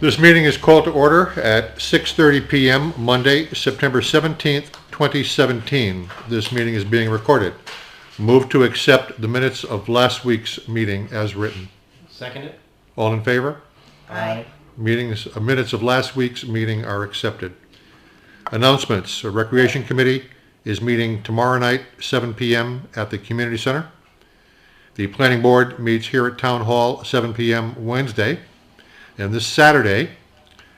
This meeting is called to order at 6:30 p.m. Monday, September 17th, 2017. This meeting is being recorded. Move to accept the minutes of last week's meeting as written. Second it. All in favor? Aye. Minutes of last week's meeting are accepted. Announcements. The Recreation Committee is meeting tomorrow night, 7 p.m. at the Community Center. The Planning Board meets here at Town Hall, 7 p.m. Wednesday. And this Saturday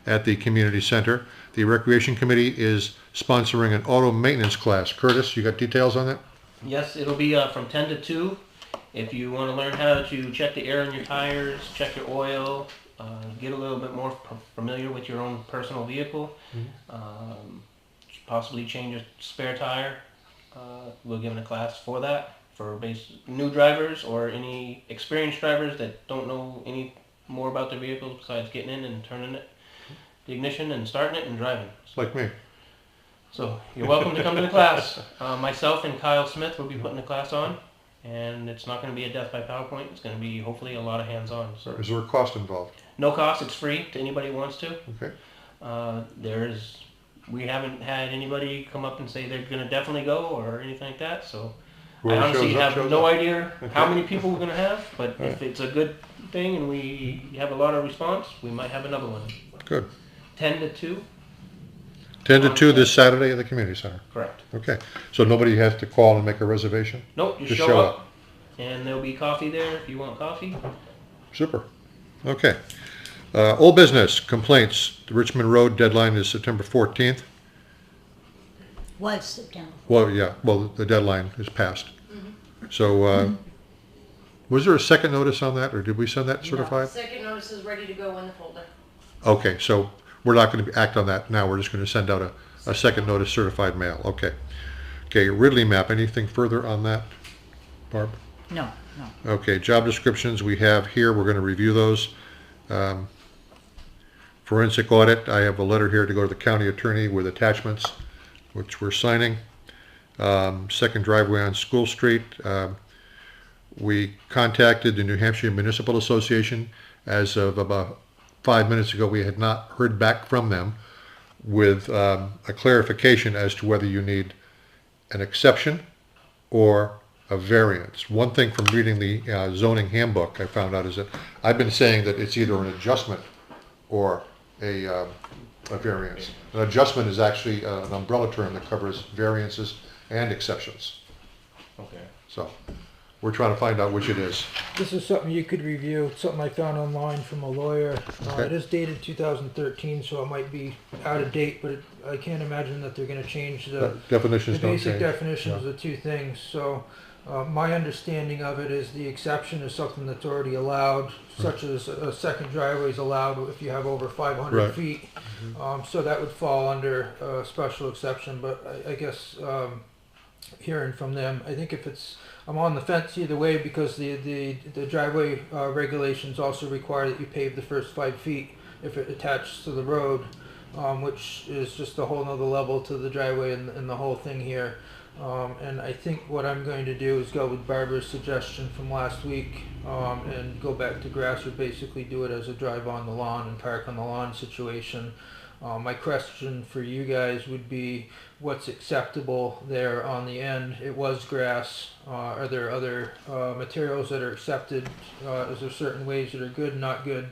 at the Community Center, the Recreation Committee is sponsoring an auto maintenance class. Curtis, you got details on that? Yes, it'll be from 10 to 2. If you want to learn how to check the air in your tires, check your oil, get a little bit more familiar with your own personal vehicle, possibly change a spare tire, we're giving a class for that, for new drivers or any experienced drivers that don't know any more about their vehicles besides getting in and turning it, the ignition and starting it and driving. Like me. So you're welcome to come to the class. Myself and Kyle Smith will be putting the class on, and it's not going to be a death by PowerPoint. It's going to be hopefully a lot of hands-on. So Is there a cost involved? no cost. It's free to anybody who wants to. Okay. We haven't had anybody come up and say they're going to definitely go or anything like that. So I Whoever honestly shows up, have shows no up. idea how many people we're going to have, but Right. if it's a good thing and we have a lot of response, we might have another one. Good. 10 to 2. 10 to 2 this Saturday at the Community Center. Correct. Okay. So nobody has to call and make a reservation? Nope, just Just show up. And there'll be coffee there if you want coffee. Super. Okay. Old business, complaints. The Richmond Road deadline is September 14th. Was September. Well, the deadline is passed. So, was there a second notice on that, or did we send that certified? Second notice is ready to go in the folder. Okay, so we're not going to act on that now. We're just going to send out a second notice certified mail. Okay. Okay, Ridley map, anything further on that, Barb? No. Okay, job descriptions we have here. We're going to review those. Forensic audit, I have a letter here to go to the county attorney with attachments, which we're signing. Second driveway on School Street. We contacted the New Hampshire Municipal Association. As of about 5 minutes ago, we had not heard back from them with a clarification as to whether you need an exception or a variance. One thing from reading the zoning handbook I found out is that I've been saying that it's either an adjustment or a variance. An adjustment is actually an umbrella term that covers variances and exceptions. Okay. So we're trying to find out which it is. This is something you could review. It's something I found online from a lawyer. Okay. It is dated 2013, so it might be out of date, but I can't imagine that they're going to change the Definitions don't basic change. definitions No. of two things. So my understanding of it is the exception is something that's already allowed, such as a second driveway is allowed if you have over 500 Right. feet. So that would fall under a special exception, but I guess hearing from them, I think if it's, I'm on the fence either way because the driveway regulations also require that you pave the first 5 feet if it attaches to the road, which is just a whole nother level to the driveway and the whole thing here. And I think what I'm going to do is go with Barbara's suggestion from last week and go back to grass, or basically do it as a drive on the lawn and park on the lawn situation. My question for you guys would be, what's acceptable there on the end? It was grass. Are there other materials that are accepted? Is there certain ways that are good, not good?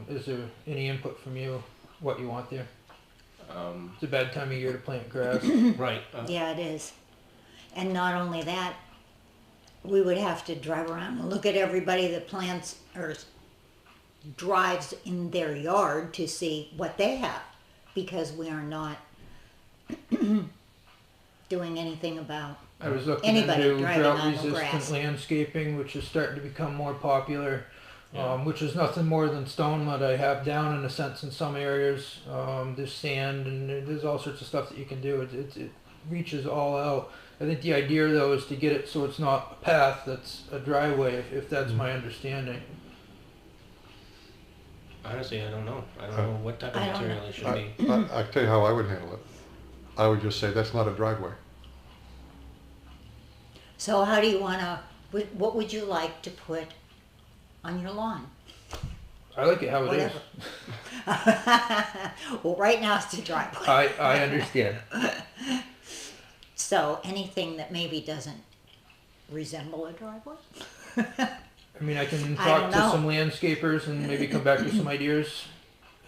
Is there any input from you, what you want there? It's a bad time of year to plant grass. Right. Yeah, it is. And not only that, we would have to drive around and look at everybody that plants or drives in their yard to see what they have, because we are not doing anything about I was looking anybody into driving on the drought-resistant grass. landscaping, which is starting to become more popular, which is nothing more than stone mud I have down in a sense in some areas. There's sand and there's all sorts of stuff that you can do. It reaches all out. I think the idea though is to get it so it's not a path, that's a driveway, if that's my understanding. Honestly, I don't know. I don't know what type of I don't material know. it should be. I tell you how I would handle it. I would just say that's not a driveway. So how do you want to, what would you like to put on your lawn? I like it how it is. Whatever. Well, right now it's a driveway. I understand. So anything that maybe doesn't resemble a driveway? I mean, I can I talk don't to know. some landscapers and maybe come back with some ideas.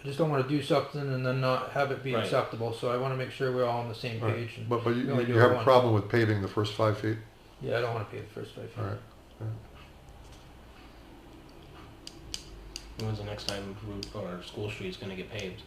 I just don't want to do something and then not have it be Right. acceptable. So I want to make sure we're all on the same Right. page. And But we only do you it have a once. problem with paving the first 5 feet? Yeah, I don't want to pay the first 5 feet. All right. When's the next time Route or School Street's gonna get paved?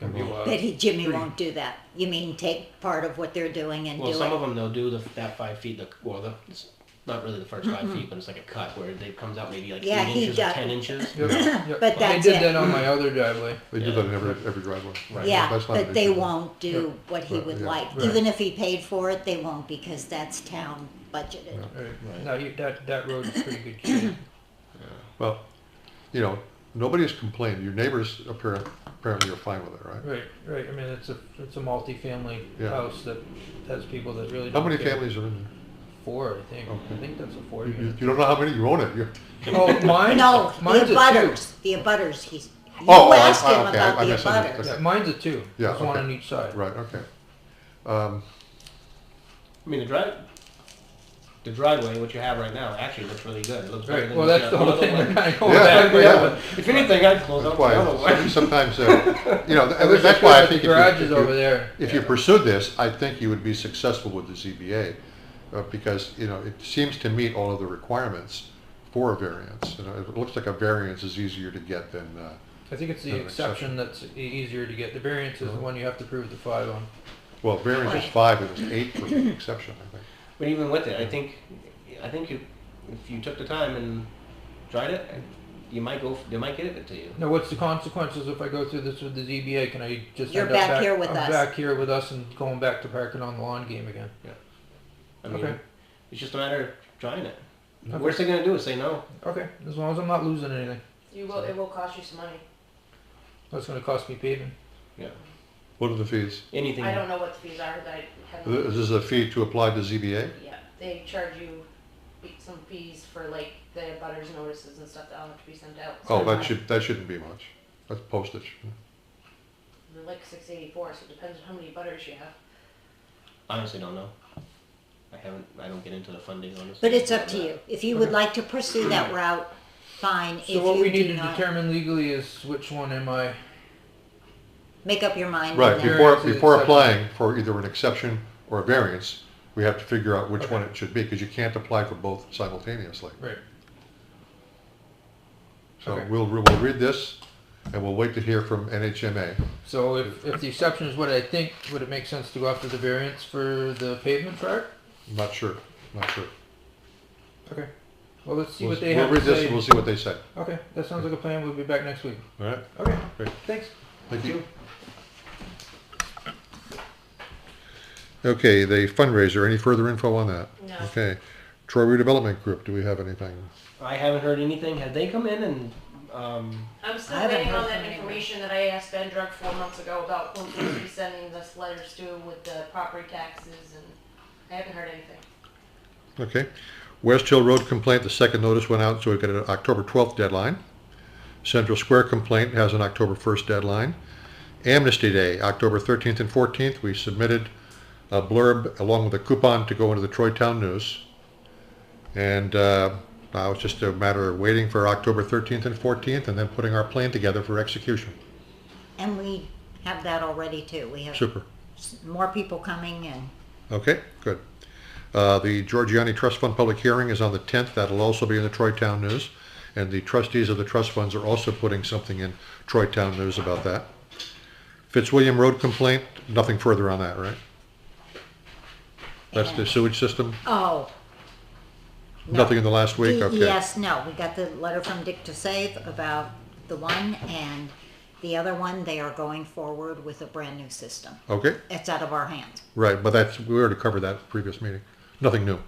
Gonna be a while. But Jimmy pretty- won't do that. You mean take part of what they're doing and Well, do some it? of them they'll do that 5 feet. It's not really the first 5 feet, but it's like a cut where it comes out maybe like Yeah, 8 he inches or does. 10 inches. Yep, yep. But I that's did it. that on my other driveway. They do Yeah. that in every driveway. Right. Yeah, That's not an but they issue. won't do Yep. what he Right, would yeah. like. Right. Even if he paid for it, they won't because that's town budgeted. Right. Right. No, that road is pretty good shape. Well, you know, nobody's complained. Your neighbors apparently are fine with it, right? Right, right. I mean, it's a multi-family Yeah. house that has people that really How don't many care. families are in 4, I think. Okay. I think that's a 4 there? You unit. don't know how many you own it. Oh, mine? No, the Mine's a 2. abutters, the abutters, you Oh, asked him okay, about I the misunderstood. abutters. Yeah, mine's a 2. Yeah, There's one okay. on each side. Right, okay. I mean the driveway, what you have right now, actually looks really good. It looks better Right. than Well, that's the whole other thing. We're one. kind of going Yeah, back. yeah. If anything, I'd close That's up the other why one. sometimes, you know, I wish that's could why I have think the garages over there. if you pursued this, I think you would be successful with the ZBA because, you know, it seems to meet all of the requirements for a variance. You know, it looks like a variance is easier to get than, I think it's the An exception that's easier to get. The variance is the one you have to prove the 5 on. well, variance is Right. 5, it was 8 for the exception, I think. But even with it, I think if you took the time and tried it, they might give it to you. Now, what's the consequences if I go through this with the ZBA? Can I just You're end up back here with I'm us. back here with us and going back to parking on the lawn game again? I mean, Okay. it's just a matter of trying it. Okay. Worst they're gonna do is say no. Okay, as long as I'm not losing anything. It will cost you some money. That's going to cost me paving. Yeah. What are the fees? Anything. I don't know what the fees are, but I haven't. Is this a fee to apply to ZBA? Yeah, they charge you some fees for like the butters notices and stuff that'll have to be sent out. Oh, So that shouldn't be much. That's postage. they're like $6.84, so it depends on how many butters you have. Honestly, don't know. I don't get into the funding on this. But it's up to you. If you would like to pursue that route, fine. If So what you we need do to not, determine legally is which one am I... make up your mind. Right, and then- before Variance is before exception. applying for either an exception or a variance, we have to figure out which one it should be, because you can't apply for both simultaneously. Right. So Okay. we'll read this, and we'll wait to hear from NHMA. So if the exception is what I think, would it make sense to go after the variance for the pavement part? I'm not sure. Okay. Well, let's see We'll what they we'll have read to this, say. and we'll see what they say. Okay, that sounds like a plan. We'll be back next week. All right? Okay, Great. thanks. Thank you. Okay, the fundraiser, any further info on that? No. Okay. Troy Redevelopment Group, do we have anything? I haven't heard anything. Have they come in and I'm still I haven't waiting heard on from that anyone. information that I asked Ben Drug 4 months ago about when we'll be sending us letters to with the property taxes, and I haven't heard anything. Okay. West Hill Road complaint, the second notice went out, so we've got an October 12th deadline. Central Square complaint has an October 1st deadline. Amnesty Day, October 13th and 14th, we submitted a blurb along with a coupon to go into the Troy Town News. And now it's just a matter of waiting for October 13th and 14th and then putting our plan together for execution. And we have that already too. We have Super. more people coming and Okay, good. The Giorgiani Trust Fund public hearing is on the 10th. That'll also be in the Troy Town News. And the trustees of the trust funds are also putting something in Troy Town News about that. Fitzwilliam Road complaint, nothing further on that, right? That's the And- sewage system? oh. no. Nothing in the last week? Okay. Yes, no, we got the letter from Dick to Save about the one, and the other one, they are going forward with a brand new system. Okay, It's out of our hands. right, but we already covered that in the previous meeting. Nothing new.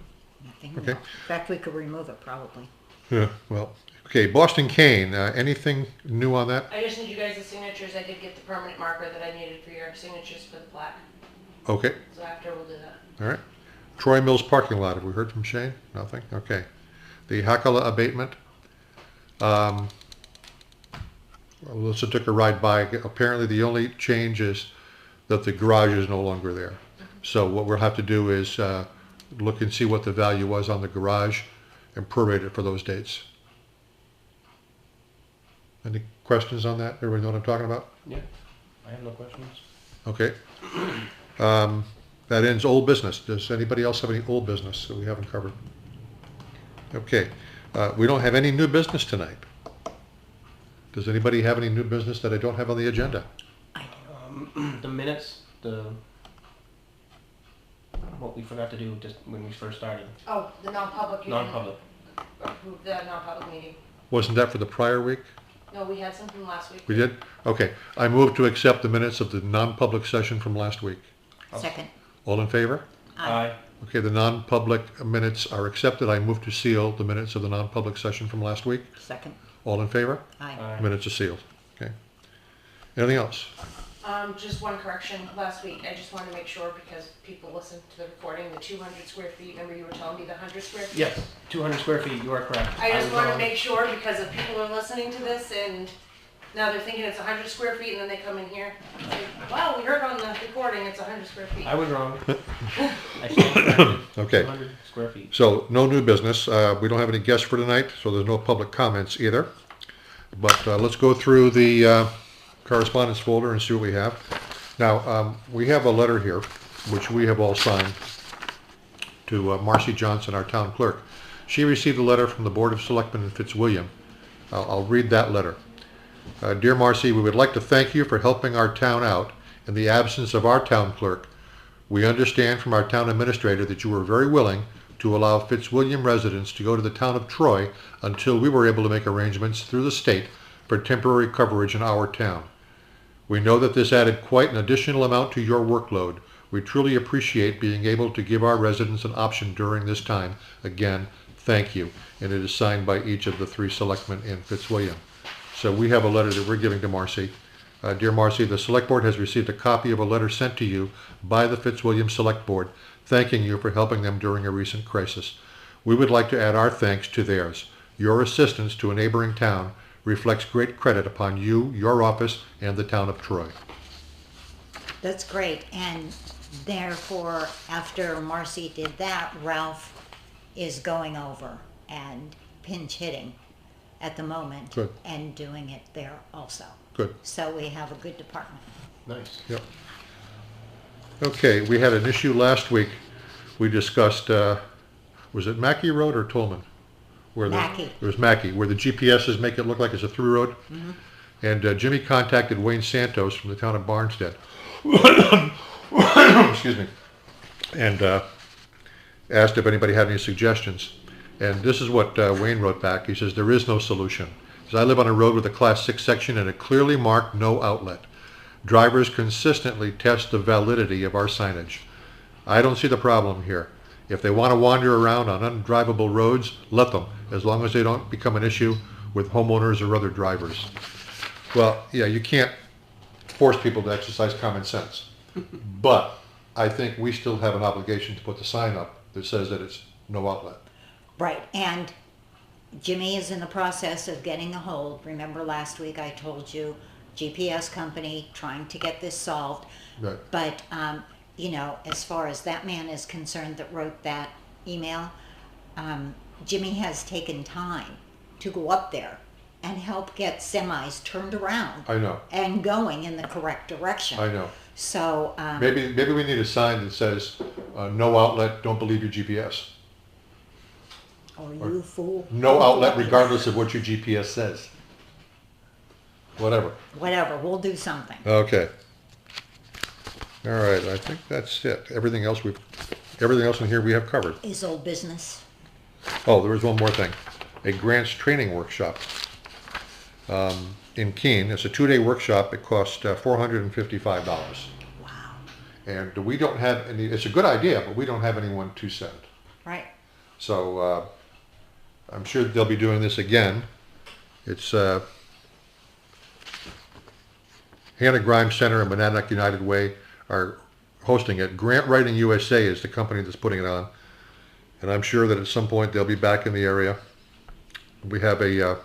Nothing Okay. more. In fact, we could remove it probably. Yeah, well, okay, Boston Cane, anything new on that? I just need you guys' signatures. I did get the permanent marker that I needed for your signatures for the plaque, Okay, so after we'll do that. all right. Troy Mills parking lot, have we heard from Shane? Nothing? Okay. The Hakala abatement, Alyssa took a ride by. Apparently the only change is that the garage is no longer there. So what we'll have to do is look and see what the value was on the garage and prorate it for those dates. Any questions on that? Everybody know what I'm talking about? Yeah, I have no questions. Okay. That ends old business. Does anybody else have any old business that we haven't covered? Okay. We don't have any new business tonight. Does anybody have any new business that I don't have on the agenda? The minutes, what we forgot to do just when we first started. Oh, the non-public. You didn't Non-public. approve the non-public meeting. Wasn't that for the prior week? No, we had some from last week. We did? Okay. I move to accept the minutes of the non-public session from last week. Second. All in favor? Aye. Okay, the non-public minutes are accepted. I move to seal the minutes of the non-public session from last week. Second. All in favor? Aye. Aye. Minutes are sealed. Okay. Anything else? Just one correction. Last week, I just wanted to make sure because people listened to the recording, the 200 square feet. Remember you were telling me the 100 square feet? Yes, 200 square feet, you are correct. I just was wanted to wrong. make sure because if people are listening to this and now they're thinking it's 100 square feet and then they come in here, like, wow, we heard on the recording it's 100 square feet. I was wrong. I stand corrected. Okay. 200 square feet. So no new business. We don't have any guests for tonight, so there's no public comments either. But let's go through the correspondence folder and see what we have. Now, we have a letter here, which we have all signed, to Marcy Johnson, our town clerk. She received a letter from the Board of Selectmen in Fitzwilliam. I'll read that letter. Dear Marcy, we would like to thank you for helping our town out in the absence of our town clerk. We understand from our town administrator that you were very willing to allow Fitzwilliam residents to go to the town of Troy until we were able to make arrangements through the state for temporary coverage in our town. We know that this added quite an additional amount to your workload. We truly appreciate being able to give our residents an option during this time. Again, thank you. And it is signed by each of the 3 selectmen in Fitzwilliam. So we have a letter that we're giving to Marcy. Dear Marcy, the Select Board has received a copy of a letter sent to you by the Fitzwilliam Select Board, thanking you for helping them during a recent crisis. We would like to add our thanks to theirs. Your assistance to a neighboring town reflects great credit upon you, your office, and the town of Troy. That's great. And therefore, after Marcy did that, Ralph is going over and pinch hitting at the moment. Good. And doing it there also. Good. So we have a good department. Nice. Yep. Okay, we had an issue last week. We discussed, was it Mackey Road or Tolman? Where Mackey. It was Mackey, where the GPSs make it look like it's a through road. Mhm. And Jimmy contacted Wayne Santos from the town of Barnstead. Excuse me. And asked if anybody had any suggestions. And this is what Wayne wrote back. He says, there is no solution. He says, I live on a road with a Class 6 section and a clearly marked no outlet. Drivers consistently test the validity of our signage. I don't see the problem here. If they want to wander around on undrivable roads, let them, as long as they don't become an issue with homeowners or other drivers. Well, yeah, you can't force people to exercise common sense. But I think we still have an obligation to put the sign up that says that it's no outlet. Right. And Jimmy is in the process of getting a hold. Remember last week I told you, GPS company trying to get this solved. Right. But, you know, as far as that man is concerned that wrote that email, Jimmy has taken time to go up there and help get semis turned around I know. and going in the correct direction. I know. So, Maybe we need a sign that says, no outlet, don't believe your GPS. oh, you fool. No outlet regardless of what your GPS says. Whatever. Whatever, we'll do something. Okay. All right, I think that's it. Everything else in here we have covered. Is old business. Oh, there was one more thing. A grants training workshop in Keene. It's a 2-day workshop. It cost $455. Wow. And we don't have any, it's a good idea, but we don't have anyone to send. Right. So I'm sure they'll be doing this again. It's Hannah Grimes Center and Monadnock United Way are hosting it. Grant Writing USA is the company that's putting it on. And I'm sure that at some point they'll be back in the area. We have a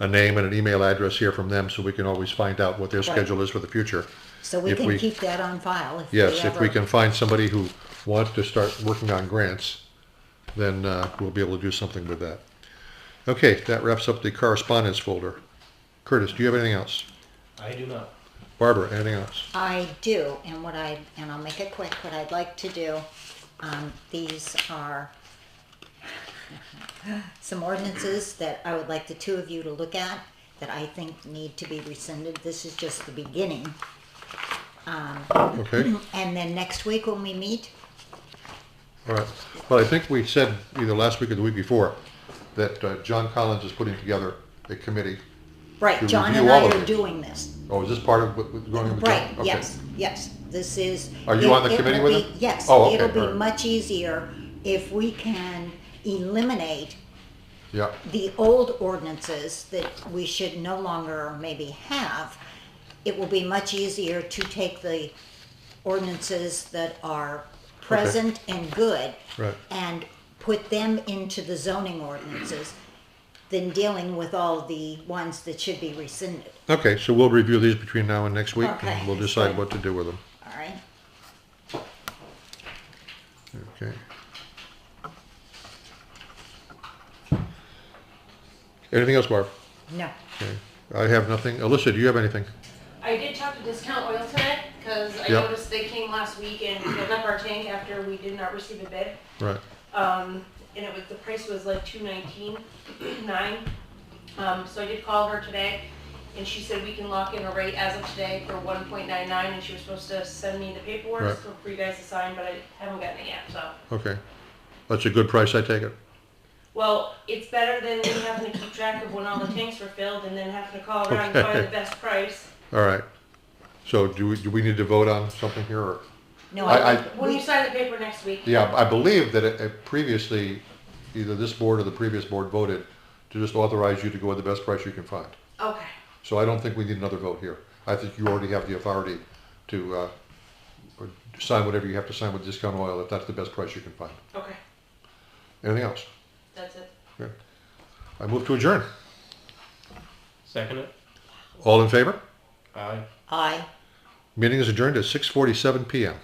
a name and an email address here from them so we can always find out what their Right. schedule is for the future. So we If can we- keep that on file if Yes, if we ever- can find somebody who wants to start working on grants, then we'll be able to do something with that. Okay, that wraps up the correspondence folder. Curtis, do you have anything else? I do not. Barbara, anything else? I do, and I'll make it quick, what I'd like to do, these are some ordinances that I would like the two of you to look at that I think need to be rescinded. This is just the beginning. Okay, And then next week when we meet, all right. Well, I think we said either last week or the week before that John Collins is putting together a committee. right, To John and review I all of are it. doing this. Oh, is this part of what going with John? Right, Okay. yes, yes, this is. Are you on the it committee will with be- him? Yes, Oh, okay, it'll be all right. much easier if we can eliminate Yeah, the old ordinances that we should no longer maybe have. It will be much easier to take the ordinances that are present and good right. and put them into the zoning ordinances than dealing with all the ones that should be rescinded. Okay, so we'll review these between now and next week, Okay, and we'll that's decide good. what to do with them. All right? Okay. Anything else, Barb? No. Okay. I have nothing. Alyssa, do you have anything? I did talk to Discount Oil today, because I Yep. noticed they came last week and filled up our tank after we did not receive a bid. Right. And it was, the price was like $219.9. So I did call her today, and she said we can lock in a rate as of today for 1.99, and she was supposed to send me the paperwork Right. for you guys to sign, but I haven't gotten it yet, so. Okay. That's a good price, I take it? Well, it's better than me having to keep track of when all the tanks were filled and then having to call around and find the best price. All right. So do we need to vote on something here, or? No, I- think When we- you sign the paper next week. Yeah, I believe that it previously, either this board or the previous board voted to just authorize you to go with the best price you can find. Okay. So I don't think we need another vote here. I think you already have the authority to sign whatever you have to sign with Discount Oil if that's the best price you can find. Okay. Anything else? That's it. Good. I move to adjourn. Second it. All in favor? Aye. Aye. Meeting is adjourned at 6:47 PM.